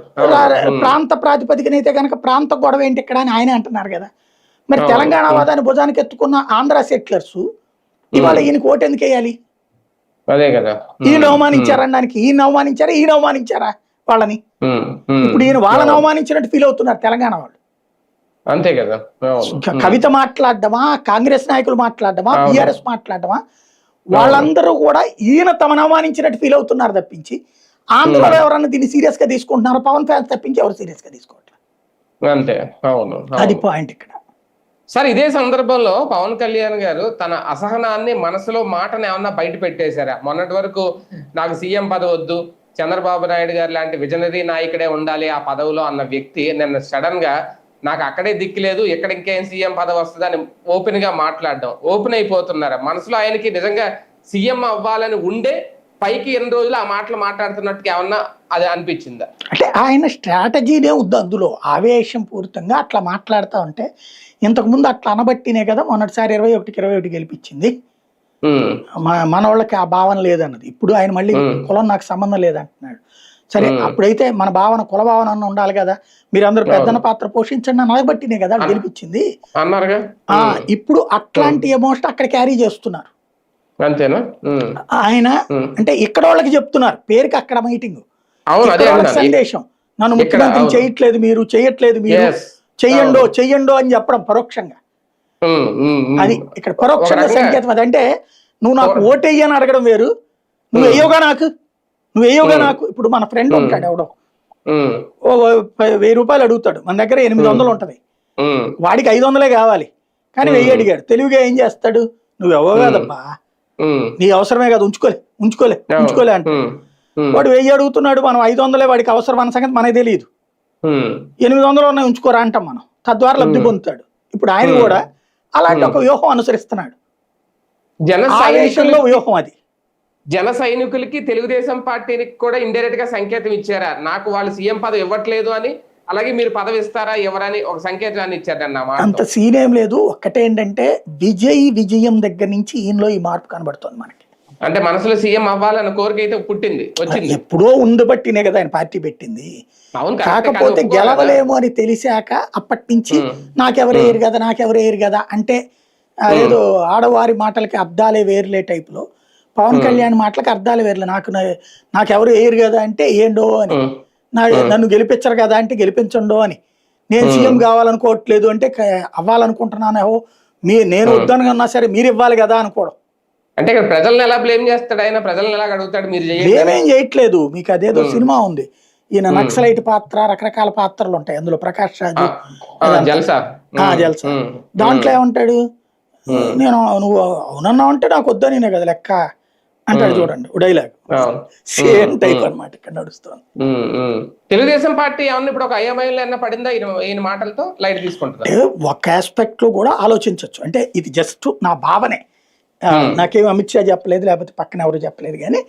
ప్రాంత ప్రాతిపదికనైతే కనుక ప్రాంత గొడవ ఏంటి ఇక్కడ అని ఆయనే అంటున్నారు కదా. మరి అవును. తెలంగాణ వాదాన్ని భుజానికి ఎత్తుకున్న ఆంధ్ర సెటిలర్స్ ఇవాళ ఈయనకి ఓటు ఎందుకు వేయాలి? అదే కదా. ఈయన అవమానించారనడానికి ఈయన అవమానించారా, ఈయన అవమానించారా వాళ్ళని? ఇప్పుడు ఈయన వాళ్ళని అవమానించినట్టు ఫీల్ అవుతున్నారు తెలంగాణ వాళ్ళు. అంతే కదా. కవిత మాట్లాడడమా, కాంగ్రెస్ నాయకులు మాట్లాడడమా, అవును. బీఆర్ఎస్ మాట్లాడడమా, వాళ్ళందరూ కూడా ఈయన తమను అవమానించినట్టు ఫీల్ అవుతున్నారు తప్పించి ఆంధ్రలో ఎవరన్నా దీన్ని సీరియస్ గా తీసుకుంటున్నారో పవన్ ఫ్యాన్స్ తప్పించి ఎవరు సీరియస్ గా తీసుకోవట్లేదు. అంతే, అవును. అది పాయింట్ ఇక్కడ. సార్, ఇదే సందర్భంలో పవన్ కళ్యాణ్ గారు తన అసహనాన్ని, మనసులో మాటను ఏమన్నా బయట పెట్టేశారా? మొన్నటి వరకు నాకు సీఎం పదవి వద్దు, చంద్రబాబు నాయుడు గారు లాంటి విజనరీ నాయకుడే ఉండాలి ఆ పదవిలో అన్న వ్యక్తి నిన్న సడన్ గా నాకు అక్కడే దిక్కు లేదు, ఇక్కడ ఇంకేం సీఎం పదవి వస్తుందని ఓపెన్ గా మాట్లాడడం, ఓపెన్ అయిపోతున్నారా? మనసులో ఆయనకి నిజంగా సీఎం అవ్వాలని ఉండే పైకి ఎన్ని రోజులు ఆ మాటలు మాట్లాడుతున్నట్టుగా ఏమన్నా అది అనిపించిందా? అంటే ఆయన స్ట్రాటజీనే ఉంది అందులో, ఆవేశం పూరితంగా అట్లా మాట్లాడుతూ ఉంటే. ఇంతకుముందు అట్లా అనబట్టినే కదా మొన్నటిసారి 21కి 21 గెలిపించింది. మన వాళ్ళకి ఆ భావన లేదన్నది. ఇప్పుడు ఆయన మళ్ళీ కులం నాకు సంబంధం లేదంటున్నాడు. సరే, అప్పుడైతే మన భావన కుల భావన అన్న ఉండాలి కదా, మీరందరూ పెద్దన పాత్ర పోషించండి అని అనబట్టినే కదా గెలిపించింది అన్నారుగా. ఇప్పుడు అట్లాంటి ఎమోషన్ అక్కడ క్యారీ చేస్తున్నారు. అంతేనా? ఆయన అంటే ఇక్కడ వాళ్ళకి చెప్తున్నారు, పేరుకి అక్కడ మీటింగ్, సందేశం, నన్ను ముఖ్యమంత్రి చేయట్లేదు మీరు, చేయట్లేదు మీరు, చెయ్యండో అని చెప్పడం పరోక్షంగా. అది ఇక్కడ పరోక్షంగా సంకేతం. అదంటే నువ్వు నాకు ఓటేయని అడగడం వేరు, నువ్వు వేయవుగా నాకు. ఇప్పుడు మన ఫ్రెండ్ ఉంటాడు ఎవడో, 1000 రూపాయలు అడుగుతాడు, మన దగ్గర 800 ఉంటది, వాడికి 500 కావాలి కానీ 1000 అడిగాడు. తెలివిగా ఏం చేస్తాడు, నువ్వు ఎవో కదమ్మా, నీ అవసరమే కదా, ఉంచుకోలే అంటే వాడు 1000 అడుగుతున్నాడు, మనం 500 వాడికి అవసరం అన్న సంగతి మనకి తెలియదు. 800 ఉన్నాయి ఉంచుకోరా అంటాం మనం, తద్వారా లబ్ధి పొందుతాడు. ఇప్పుడు ఆయన కూడా అలాంటి ఒక వ్యూహం అనుసరిస్తున్నాడు. ఆవేశంలో వ్యూహం అది. జన సైనికులకి తెలుగుదేశం పార్టీకి కూడా ఇండైరెక్ట్ గా సంకేతం ఇచ్చారా, నాకు వాళ్ళు సీఎం పదవి ఇవ్వట్లేదు అని, అలాగే మీరు పదవి ఇస్తారా ఎవరని ఒక సంకేతాన్ని ఇచ్చారన్నమాట. అంత సీన్ ఏం లేదు. ఒక్కటేంటంటే విజయం దగ్గర నుంచి ఈయనలో ఈ మార్పు కనబడుతుంది మనకి. అంటే మనసులో సీఎం అవ్వాలన్న కోరిక అయితే వచ్చింది, ఎప్పుడో ఉంది బట్టినే కదా ఆయన పార్టీ పెట్టింది. అవును, కాకపోతే గెలవలేము అని తెలిసాక అప్పటి నుంచి నాకెవరు వేయరు కదా అంటే ఏదో ఆడవారి మాటలకి అర్థాలే వేరులే టైపులో పవన్ కళ్యాణ్ మాటలకు అర్థాలు వేరులే. నాకెవరు వేయరు కదా అంటే ఏండో అని, నన్ను గెలిపించరు కదా అంటే గెలిపించండో అని, నేను సీఎం కావాలనుకోవట్లేదు అంటే అవ్వాలనుకుంటున్నాను, నేను వద్దనుకున్నా సరే మీరు ఇవ్వాలి కదా అనుకోవడం. అంటే ఇక్కడ ప్రజల్ని ఎలా బ్లేమ్ చేస్తాడు ఆయన, ప్రజల్ని ఎలా అడుగుతాడు, మీరు ఏమేం చేయట్లేదు. మీకు అదేదో సినిమా ఉంది, ఈయన నక్సలైట్ పాత్ర, రకరకాల పాత్రలు ఉంటాయి అందులో, ప్రకాష్ రాజు జల్సా, దాంట్లో ఏమంటాడు, నువ్వు అవునన్నా అంటే నాకు వద్దనే కదా లెక్క అంటాడు. చూడండి డైలాగ్ సేమ్ టైప్ అన్నమాట ఇక్కడ నడుస్తుంది. తెలుగుదేశం పార్టీ ఏమన్నా ఇప్పుడు ఒక అయోమయంలో ఏమన్నా పడిందా ఈయన మాటలతో, లైట్ తీసుకుంటుంది? ఒక ఆస్పెక్ట్ లో కూడా ఆలోచించవచ్చు. అంటే ఇది జస్ట్ నా భావనే, నాకేం అమిత్ షా చెప్పలేదు, లేకపోతే పక్కన ఎవరు చెప్పలేదు, కానీ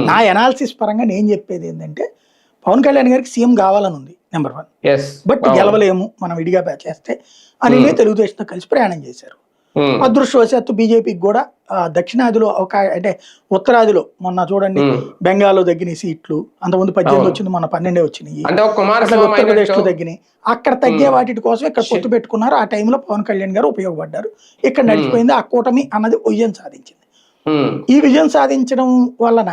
నా ఎనాలిసిస్ పరంగా నేను చెప్పేది ఏంటంటే పవన్ కళ్యాణ్ గారికి సీఎం కావాలని ఉంది నెంబర్ 1, బట్ గెలవలేము మనం విడిగా చేస్తే అని తెలుగుదేశంతో కలిసి ప్రయాణం చేశారు. అదృష్టవశాత్తు బీజేపీకి కూడా దక్షిణాదిలో అంటే ఉత్తరాదిలో మొన్న చూడండి బెంగాల్లో తగ్గినాయి సీట్లు, అంతకుముందు 18 వచ్చింది, మొన్న 12 వచ్చినాయి. ఉత్తరప్రదేశ్ లో తగ్గినాయి. అక్కడ తగ్గే వాటి కోసం ఇక్కడ పొత్తు పెట్టుకున్నారు. ఆ టైంలో పవన్ కళ్యాణ్ గారు ఉపయోగపడ్డారు. ఇక్కడ నడిచిపోయింది. ఆ కూటమి అన్నది విజయం సాధించింది. ఈ విజయం సాధించడం వలన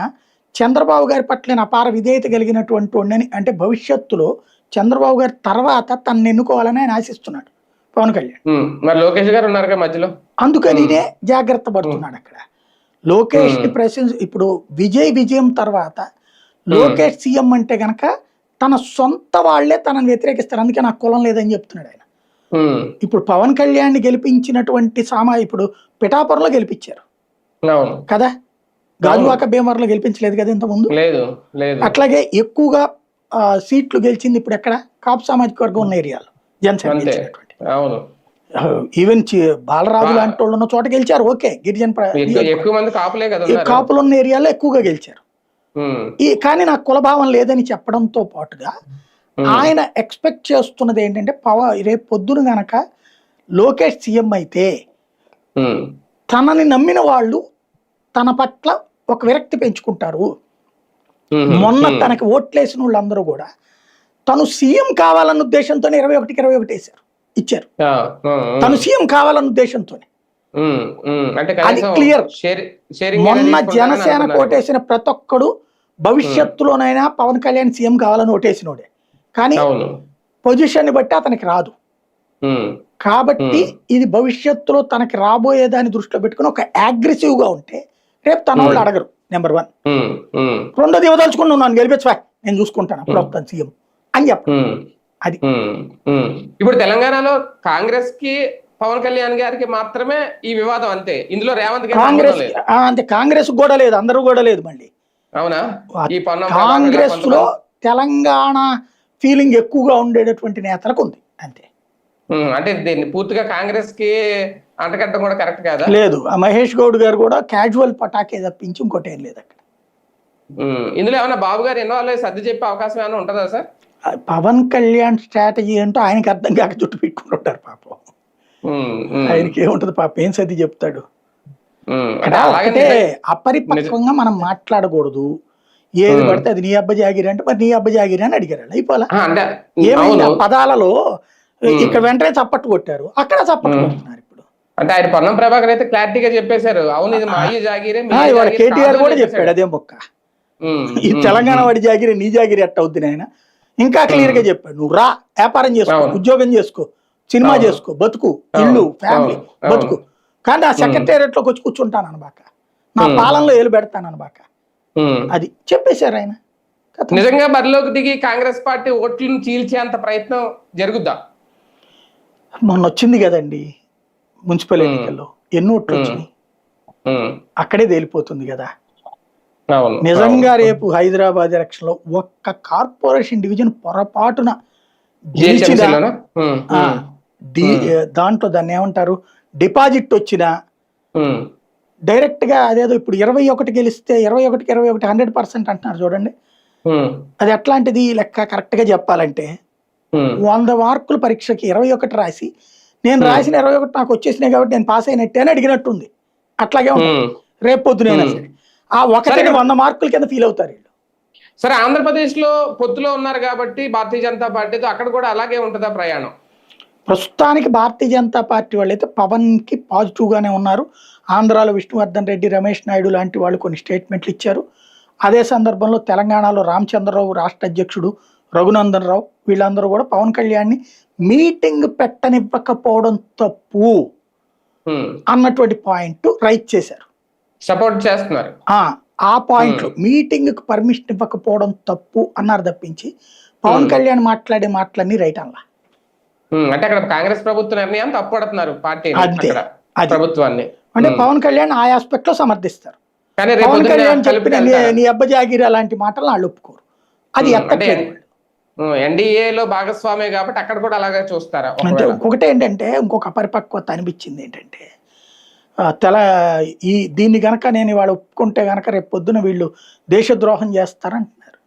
చంద్రబాబు గారి పట్ల అపార విధేయత కలిగినటువంటి వాడిని, అంటే భవిష్యత్తులో చంద్రబాబు గారి తర్వాత తనను ఎన్నుకోవాలని ఆయన ఆశిస్తున్నాడు పవన్ కళ్యాణ్. మరి లోకేష్ గారు ఉన్నారు మధ్యలో, అందుకనినే జాగ్రత్త పడుతున్నాడు అక్కడ. లోకేష్ ని ఇప్పుడు విజయం తర్వాత లోకేష్ సీఎం అంటే గనక తన సొంత వాళ్లే తనని వ్యతిరేకిస్తారు. అందుకే నాకు కులం లేదని చెప్తున్నాడు ఆయన. ఇప్పుడు పవన్ కళ్యాణ్ ని గెలిపించినటువంటి ఇప్పుడు పిఠాపురంలో గెలిపించారు కదా, గాజువాక భీమవరంలో గెలిపించలేదు కదా ఇంతకుముందు. అట్లాగే ఎక్కువగా సీట్లు గెలిచింది ఇప్పుడు ఎక్కడ కాపు సామాజిక వర్గం ఉన్న ఏరియాలో జనసేన అంతే. గెలిచినటువంటి అవును. ఈవెన్ బాలరాజు లాంటి వాళ్ళు ఉన్న చోట గెలిచారు, ఓకే గిరిజన ఎక్కువ మంది కాపులే కదా ఉన్నారు. కాపులు ఉన్న ఏరియాలో ఎక్కువగా గెలిచారు. ఉమ్, కానీ నాకు కులభావం లేదని చెప్పడంతో పాటుగా ఆయన ఎక్స్పెక్ట్ చేస్తున్నది ఏంటంటే రేపు పొద్దున గనక లోకేష్ సీఎం అయితే ఉమ్, తనని నమ్మిన వాళ్ళు తన పట్ల ఒక విరక్తి పెంచుకుంటారు. ఉమ్, మొన్న తనకి ఓట్లేసిన వాళ్ళందరూ కూడా తను సీఎం కావాలన్న ఉద్దేశంతో 21కి 21 వేశారు, ఇచ్చారు. ఆ, తను సీఎం కావాలన్న ఉద్దేశంతోనే అంటే అది క్లియర్. షేరింగ్ మొన్న జనసేన ఓటేసిన ప్రతి ఒక్కడు భవిష్యత్తులోనైనా పవన్ కళ్యాణ్ సీఎం కావాలని ఓటేసినోడే, కానీ అవును. పొజిషన్ ని బట్టి అతనికి రాదు. కాబట్టి ఇది భవిష్యత్తులో తనకి రాబోయేదాన్ని దృష్టిలో పెట్టుకుని ఒక అగ్రెసివ్ గా ఉంటే రేపు తన వాళ్ళు అడగరు. నెంబర్ 1. రెండోది ఇవ్వదలుచుకుని నువ్వు నన్ను గెలిపించవా, నేను చూసుకుంటాను అప్పుడు వస్తాను సీఎం అని చెప్పండి. అది ఇప్పుడు తెలంగాణలో కాంగ్రెస్ కి పవన్ కళ్యాణ్ గారికి మాత్రమే ఈ వివాదం, అంతే. ఇందులో రేవంత్ కాంగ్రెస్ అంతే, కాంగ్రెస్ కూడా లేదు, అందరూ కూడా లేదు. మళ్ళీ అవునా? ఈ కాంగ్రెస్ లో తెలంగాణ ఫీలింగ్ ఎక్కువగా ఉండేటటువంటి నేతలకు ఉంది అంతే. అంటే దీన్ని పూర్తిగా కాంగ్రెస్ కి అంటకట్టడం కూడా కరెక్ట్ కాదా? లేదు, మహేష్ గౌడ్ గారు కూడా క్యాజువల్ పటాకే తప్పించి ఇంకోటి ఏం లేదు అక్కడ. ఇందులో ఏమైనా బాబు గారు ఇన్వాల్వ్ అయ్యి సర్ది చెప్పే అవకాశం ఏమైనా ఉంటుందా సార్? పవన్ కళ్యాణ్ స్ట్రాటజీ ఏంటో ఆయనకి అర్థం కాక చుట్టూ పెట్టుకుంటుంటారు పాపం. ఆయనకి ఏముంటది పాపం, ఏం సర్ది చెప్తాడు. అంటే అపరిపక్వంగా మనం మాట్లాడకూడదు, ఏది పడితే అది నీ అబ్బ జాగిరి అంటే మరి నీ అబ్బ జాగిరి అని అడిగారు. అయిపోలా ఏమైంది ఆ పదాలలో, ఇక్కడ వెంటనే చప్పట్టు కొట్టారు, అక్కడ చప్పట్టు కొడుతున్నారు. ఇప్పుడు అంటే ఆయన పొన్నం ప్రభాకర్ అయితే క్లారిటీగా చెప్పేశారు, అవును ఇది మా అయ్య జాగిరే. ఇవాళ కేటీఆర్ కూడా చెప్పాడు అదే మొక్క, ఈ తెలంగాణ వాడి జాగిరి నీ జాగిరి ఎట్ట అవుద్ది ఆయన. ఇంకా క్లియర్ గా చెప్పాడు, నువ్వు రా, వ్యాపారం చేసుకో, ఉద్యోగం చేసుకో, సినిమా చేసుకో, బతుకు, ఇల్లు, ఫ్యామిలీ, బతుకు. కానీ ఆ సెక్రటేరియట్ లోకి వచ్చి కూర్చుంటాను అనబాక, నా పాలనలో ఏలు పెడతాను అనబాక, అది చెప్పేశారు ఆయన. నిజంగా బరిలోకి దిగి కాంగ్రెస్ పార్టీ ఓట్లను చీల్చేంత ప్రయత్నం జరుగుద్దా? మొన్న వచ్చింది కదండి మున్సిపల్ ఎన్నికల్లో, ఎన్ని ఓట్లు వచ్చినాయి అక్కడే తేలిపోతుంది కదా. నిజంగా రేపు హైదరాబాద్ ఎలక్షన్ లో ఒక్క కార్పొరేషన్ డివిజన్ పొరపాటున గెలిచిన దాంట్లో దాన్ని ఏమంటారు డిపాజిట్ వచ్చినా డైరెక్ట్ గా అదేదో ఇప్పుడు 21 గెలిస్తే 21కి 21 100% అంటున్నారు చూడండి. అది ఎట్లాంటిది లెక్క కరెక్ట్ గా చెప్పాలంటే 100 మార్కుల పరీక్షకి 21 రాసి నేను రాసిన 21 నాకు వచ్చేసినాయి కాబట్టి నేను పాస్ అయినట్టే అని అడిగినట్టుంది. అట్లాగే ఉంటుంది రేపు పొద్దునైనా సరే ఆ ఒకటి 100 మార్కుల కింద ఫీల్ అవుతారు వీళ్ళు. సరే, ఆంధ్రప్రదేశ్ లో పొత్తులో ఉన్నారు కాబట్టి భారతీయ జనతా పార్టీతో అక్కడ కూడా అలాగే ఉంటుందా ప్రయాణం? ప్రస్తుతానికి భారతీయ జనతా పార్టీ వాళ్ళు అయితే పవన్ కి పాజిటివ్ గానే ఉన్నారు. ఆంధ్రాలో విష్ణువర్ధన్ రెడ్డి, రమేష్ నాయుడు లాంటి వాళ్ళు కొన్ని స్టేట్మెంట్లు ఇచ్చారు. అదే సందర్భంలో తెలంగాణలో రామచంద్రరావు రాష్ట్ర అధ్యక్షుడు, రఘునందన్ రావు వీళ్ళందరూ కూడా పవన్ కళ్యాణ్ ని మీటింగ్ పెట్టనివ్వకపోవడం తప్పు అన్నటువంటి పాయింట్ రైట్ చేశారు, సపోర్ట్ చేస్తున్నారు. ఆ పాయింట్ మీటింగ్ కు పర్మిషన్ ఇవ్వకపోవడం తప్పు అన్నారు తప్పించి పవన్ కళ్యాణ్ మాట్లాడే మాటలన్నీ రైట్ అలా. అంటే అక్కడ కాంగ్రెస్ ప్రభుత్వ నిర్ణయాన్ని తప్పుపడుతున్నారు పార్టీ ప్రభుత్వాన్ని. అంటే పవన్ కళ్యాణ్ ఆ ఆస్పెక్ట్ లో సమర్థిస్తారు. పవన్ కళ్యాణ్ చెప్పిన నీ అబ్బ జాగిరి అలాంటి మాటలు వాళ్ళు ఒప్పుకోరు. అది ఎన్డీఏలో భాగస్వామి కాబట్టి అక్కడ కూడా అలాగే చూస్తారా? అంటే ఒకటి ఏంటంటే ఇంకొక అపరిపక్వత అనిపించింది ఏంటంటే దీన్ని గనక నేను ఇవాళ ఒప్పుకుంటే గనక రేపు పొద్దున వీళ్ళు దేశద్రోహం చేస్తారంటున్నారు.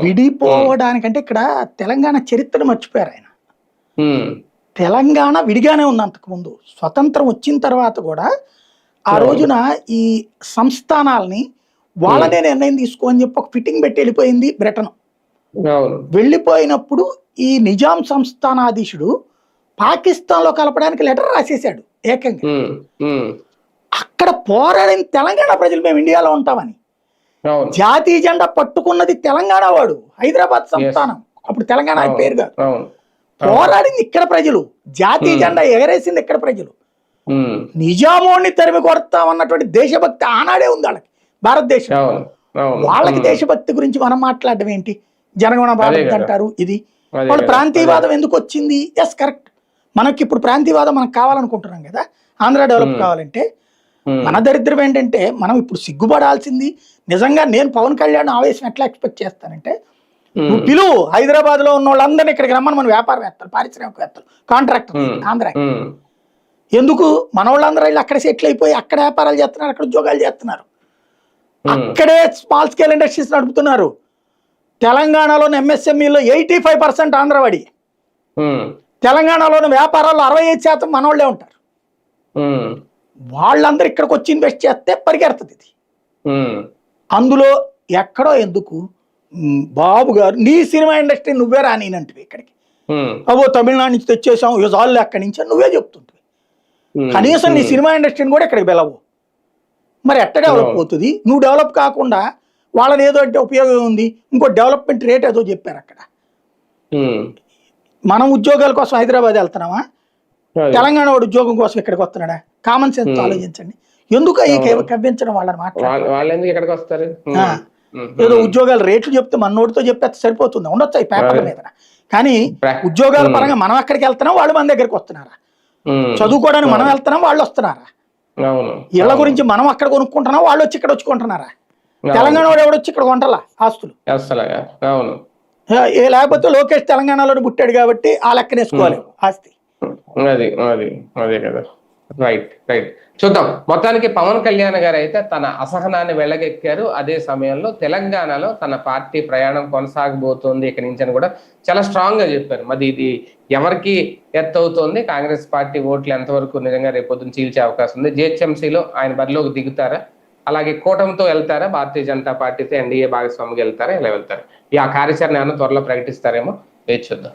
విడిపోవడానికంటే ఇక్కడ తెలంగాణ చరిత్రను మర్చిపోయారు ఆయన. తెలంగాణ విడిగానే ఉంది అంతకుముందు. స్వతంత్రం వచ్చిన తర్వాత కూడా ఆ రోజున ఈ సంస్థానాల్ని వాళ్ళనే నిర్ణయం తీసుకోని చెప్పి ఒక ఫిట్టింగ్ పెట్టి వెళ్ళిపోయింది బ్రిటన్. వెళ్ళిపోయినప్పుడు ఈ నిజాం సంస్థానాధీశుడు పాకిస్తాన్ లో కలపడానికి లెటర్ రాసేసాడు ఏకంగా. అక్కడ పోరాడిన తెలంగాణ ప్రజలు మేము ఇండియాలో ఉంటామని. జాతీయ జెండా పట్టుకున్నది తెలంగాణ వాడు, హైదరాబాద్ సంస్థానం, అప్పుడు తెలంగాణ పేరు కాదు. పోరాడింది ఇక్కడ ప్రజలు, జాతీయ జెండా ఎగరేసింది ఇక్కడ ప్రజలు. నిజామోడిని తరిమి కొడతామన్నటువంటి దేశభక్తి ఆనాడే ఉంది వాళ్ళకి భారతదేశం. వాళ్ళకి దేశభక్తి గురించి మనం మాట్లాడడం ఏంటి? జనగణ భారత్ అంటారు. ఇది వాళ్ళు ప్రాంతీయవాదం ఎందుకు వచ్చింది? ఎస్ కరెక్ట్, మనకి ఇప్పుడు ప్రాంతీయవాదం మనకు కావాలనుకుంటున్నాం కదా, ఆంధ్ర డెవలప్ కావాలంటే. మన దరిద్రం ఏంటంటే మనం ఇప్పుడు సిగ్గుపడాల్సింది నిజంగా. నేను పవన్ కళ్యాణ్ ఆవేశం ఎట్లా ఎక్స్పెక్ట్ చేస్తానంటే నువ్వు పిలువు హైదరాబాద్ లో ఉన్న వాళ్ళందరినీ ఇక్కడికి రమ్మని మన వ్యాపారవేత్తలు, పారిశ్రామికవేత్తలు, కాంట్రాక్టర్ ఆంధ్ర. ఎందుకు మన వాళ్ళందరూ వెళ్ళి అక్కడ సెటిల్ అయిపోయి అక్కడ వ్యాపారాలు చేస్తున్నారు, అక్కడ ఉద్యోగాలు చేస్తున్నారు, అక్కడే స్మాల్ స్కేల్ ఇండస్ట్రీస్ నడుపుతున్నారు. తెలంగాణలోని ఎంఎస్ఎంఈలో 85% ఆంధ్రవాడి, తెలంగాణలోని వ్యాపారాల్లో 65% మనోళ్లే ఉంటారు. వాళ్ళందరూ ఇక్కడికి వచ్చి ఇన్వెస్ట్ చేస్తే పరిగెడుతుంది ఇది. అందులో ఎక్కడో ఎందుకు బాబు గారు నీ సినిమా ఇండస్ట్రీ నువ్వే రానినంటివి ఇక్కడికి, అవో తమిళనాడు నుంచి తెచ్చేసాం యుజాళ్ళు అక్కడి నుంచి నువ్వే చెప్తుంటివి. కనీసం నీ సినిమా ఇండస్ట్రీని కూడా ఇక్కడికి వెళ్ళవు. మరి ఎట్ట డెవలప్ అవుతుంది? నువ్వు డెవలప్ కాకుండా వాళ్ళని ఏదో అంటే ఉపయోగం ఉంది, ఇంకో డెవలప్మెంట్ రేట్ ఏదో చెప్పారు అక్కడ. మనం ఉద్యోగాల కోసం హైదరాబాద్ వెళ్తున్నామా? తెలంగాణ వాడు ఉద్యోగం కోసం ఇక్కడికి వస్తున్నాడా? కామన్ సెన్స్ ఆలోచించండి. ఎందుకు కవ్వించడం వాళ్ళని మాట్లాడారు? ఏదో ఉద్యోగాల రేట్లు చెప్తే మన నోటితో చెప్పే సరిపోతుంది, ఉండొచ్చు ఈ పేపర్ల మీద. కానీ ఉద్యోగాల పరంగా మనం ఎక్కడికి వెళ్తున్నాం, వాళ్ళు మన దగ్గరికి వస్తున్నారా? చదువుకోవడానికి మనం వెళ్తున్నాం, వాళ్ళు వస్తున్నారా? ఇళ్ల గురించి మనం అక్కడ కొనుక్కుంటున్నాం, వాళ్ళు వచ్చి ఇక్కడ వచ్చి కొంటున్నారా? తెలంగాణ వాడు ఎవడొచ్చి ఇక్కడ కొంటాలా ఆస్తులు? లేకపోతే లోకేష్ తెలంగాణలో పుట్టాడు కాబట్టి ఆ లెక్కనేసుకోవాలి ఆస్తి. అదే కదా. రైట్ రైట్ చూద్దాం. మొత్తానికి పవన్ కళ్యాణ్ గారు అయితే తన అసహనాన్ని వెళ్ళగెక్కారు. అదే సమయంలో తెలంగాణలో తన పార్టీ ప్రయాణం కొనసాగబోతోంది ఇక్కడి నుంచి అని కూడా చాలా స్ట్రాంగ్ గా చెప్పారు. మరి ఇది ఎవరికి ఎత్తవుతోంది, కాంగ్రెస్ పార్టీ ఓట్లు ఎంతవరకు నిజంగా రేపొద్దున చీల్చే అవకాశం ఉంది, జిహెచ్ఎంసీలో ఆయన బరిలోకి దిగుతారా, అలాగే కూటమితో వెళ్తారా, భారతీయ జనతా పార్టీతో ఎన్డీఏ భాగస్వామికి వెళ్తారా, ఇలా వెళ్తారు. ఈ ఆ కార్యాచరణ ఏమైనా త్వరలో ప్రకటిస్తారేమో వేచి చూద్దాం.